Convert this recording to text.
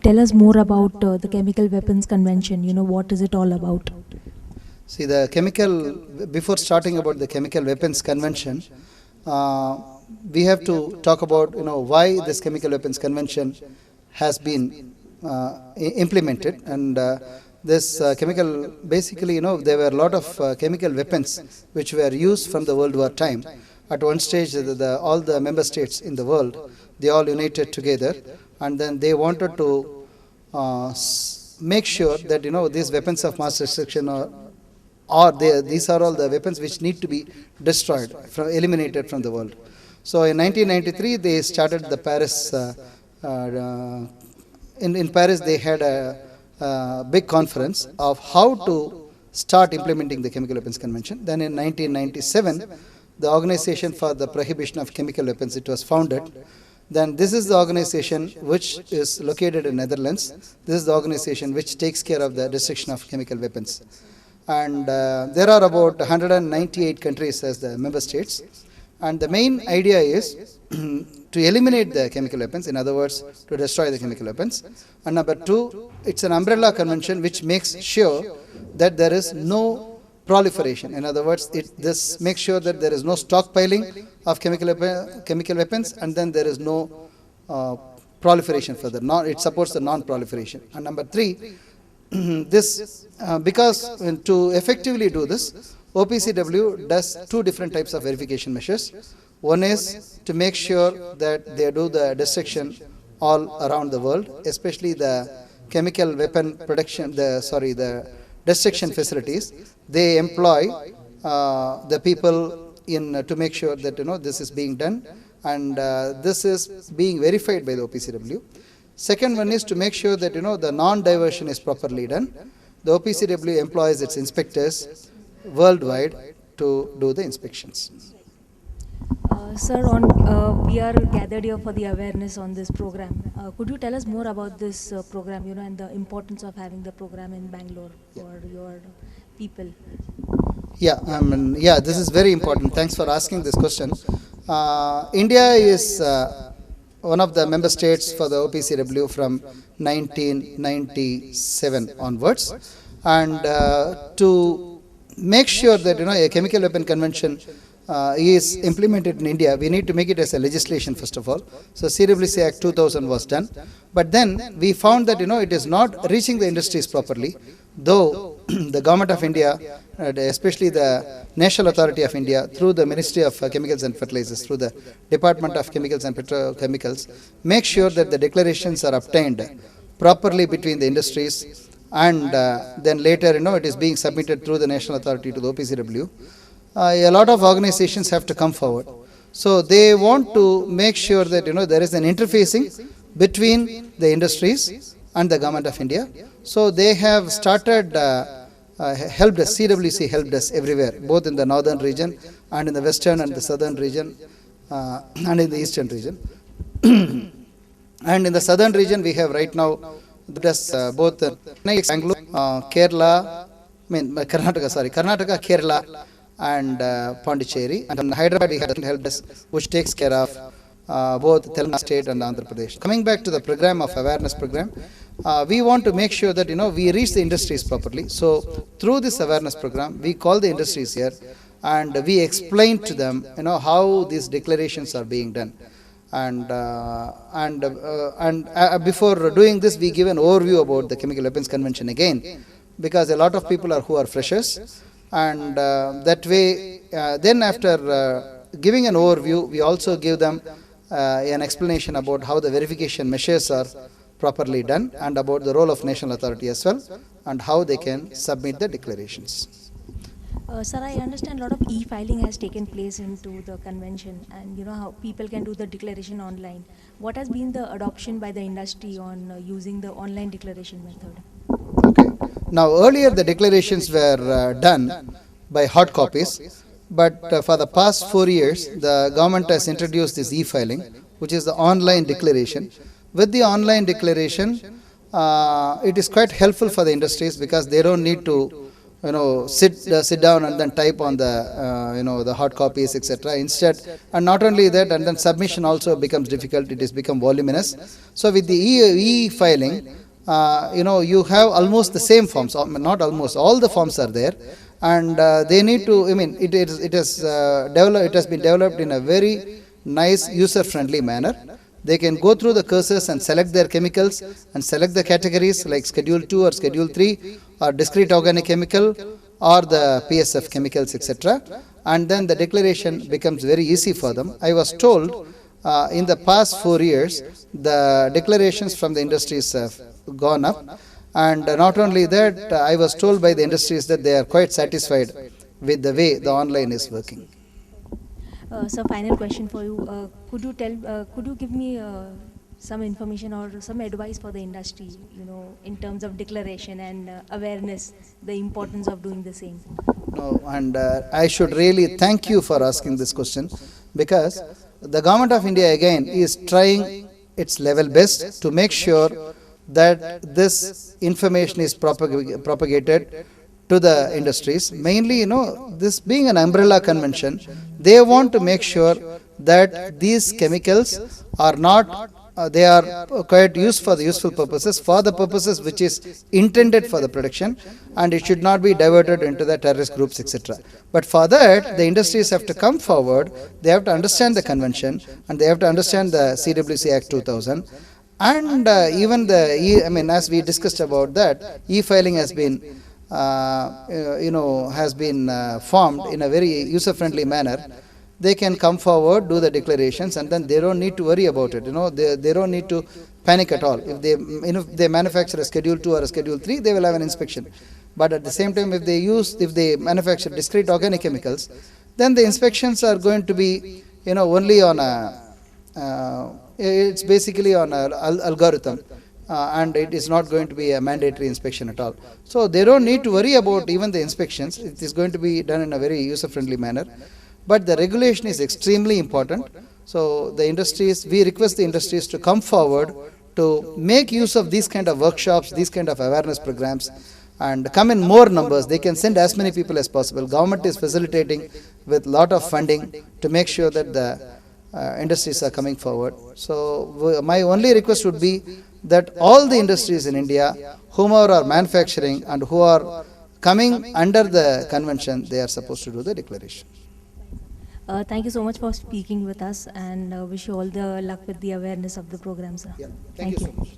tell us more about the Chemical Weapons Convention? What is it all about? See, before starting about the Chemical Weapons Convention, we have to talk about, why this Chemical Weapons Convention has been implemented. And this basically, there were a lot of chemical weapons which were used from the World War time. At one stage, all the member states in the world, they all united together, and then they wanted to make sure that, these weapons of mass destruction these are all the weapons which need to be destroyed, eliminated from the world. So in 1993, they started the Paris, in Paris they had a big conference of how to start implementing the Chemical Weapons Convention. Then in 1997, the Organization for the Prohibition of Chemical Weapons, it was founded. Then this is the organization which is located in Netherlands. This is the organization which takes care of the destruction of chemical weapons. And there are about 198 countries as the member states. And the main idea is to eliminate the chemical weapons, in other words, to destroy the chemical weapons. And number two, it's an umbrella convention which makes sure that there is no proliferation. In other words, this makes sure that there is no stockpiling of chemical weapons, and then there is no proliferation further. It supports the non-proliferation. And number three, because to effectively do this, OPCW does two different types of verification measures. One is to make sure that they do the destruction all around the world, especially the chemical weapon production, the destruction facilities. They employ the people to make sure that this is being done, and this is being verified by the OPCW. Second one is to make sure that the non-diversion is properly done. The OPCW employs its inspectors worldwide to do the inspections. Sir, we are gathered here for the awareness on this program. Could you tell us more about this program, and the importance of having the program in Bangalore for your people? Yeah, this is very important. Thanks for asking this question. India is one of the member states for the OPCW from 1997 onwards, and to make sure that a chemical weapon convention is implemented in India, we need to make it as a legislation first of all. So CWC Act 2000 was done, but then we found that it is not reaching the industries properly, though the government of India, especially the National Authority of India, through the Ministry of Chemicals and Fertilizers, through the Department of Chemicals and Petrochemicals, make sure that the declarations are obtained properly between the industries, and then later it is being submitted through the National Authority to the OPCW. A lot of organizations have to come forward. So they want to make sure that there is an interfacing between the industries and the government of India. So they have started helped us, CWC helped us everywhere, both in the northern region and in the western and the southern region and in the eastern region. And in the southern region we have right now both Bangalore, Kerala, Karnataka, Kerala, and Pondicherry, and Hyderabad we have helped us, which takes care of both Telangana state and Andhra Pradesh. Coming back to the program of awareness program, we want to make sure that we reach the industries properly. So through this awareness program, we call the industries here and we explain to them how these declarations are being done. And before doing this, we give an overview about the Chemical Weapons Convention again, because a lot of people who are freshers. And that way, then after giving an overview, we also give them an explanation about how the verification measures are properly done, and about the role of national authority as well, and how they can submit the declarations. Sir, I understand a lot of e-filing has taken place into the convention, and how people can do the declaration online. What has been the adoption by the industry on using the online declaration method? Okay. Now, earlier the declarations were done by hard copies, but for the past 4 years, the government has introduced this e-filing, which is the online declaration. With the online declaration, it is quite helpful for the industries, because they don't need to sit down and then type on the the hard copies, etc. Instead, and not only that, and then submission also becomes difficult. It has become voluminous. So with the e-filing, you have almost the same forms, not almost, all the forms are there, and they need to. I mean, it has been developed in a very nice user-friendly manner. They can go through the cursors and select their chemicals and select the categories like Schedule 2 or Schedule 3 or discrete organic chemical or the PSF chemicals, etc. And then the declaration becomes very easy for them. I was told in the past 4 years, the declarations from the industries have gone up. And not only that, I was told by the industries that they are quite satisfied with the way the online is working. So final question for you. Could you give me some information or some advice for the industry, in terms of declaration and awareness, the importance of doing the same? No, and I should really thank you for asking this question, because the government of India again is trying its level best to make sure that this information is propagated to the industries. Mainly, this being an umbrella convention, they want to make sure that these chemicals are not, they are quite used for the useful purposes, for the purposes which is intended for the production, and it should not be diverted into the terrorist groups, etc. But for that, the industries have to come forward, they have to understand the convention, and they have to understand the CWC Act 2000. And even as we discussed about that, e-filing has been formed in a very user-friendly manner. They can come forward, do the declarations, and then they don't need to worry about it. They don't need to panic at all. If they manufacture a Schedule 2 or a Schedule 3, they will have an inspection. But at the same time, if they manufacture discrete organic chemicals, then the inspections are going to be only on it's basically on an algorithm. And it is not going to be a mandatory inspection at all. So they don't need to worry about even the inspections. It is going to be done in a very user-friendly manner. But the regulation is extremely important. So the industries, we request the industries to come forward to make use of these kind of workshops, these kind of awareness programs, and come in more numbers. They can send as many people as possible. Government is facilitating with lot of funding to make sure that the industries are coming forward. So my only request would be that all the industries in India, whomever are manufacturing and who are coming under the convention, they are supposed to do the declaration. Thank you so much for speaking with us, and wish you all the luck with the awareness of the program, sir. Yeah. Thank you so much.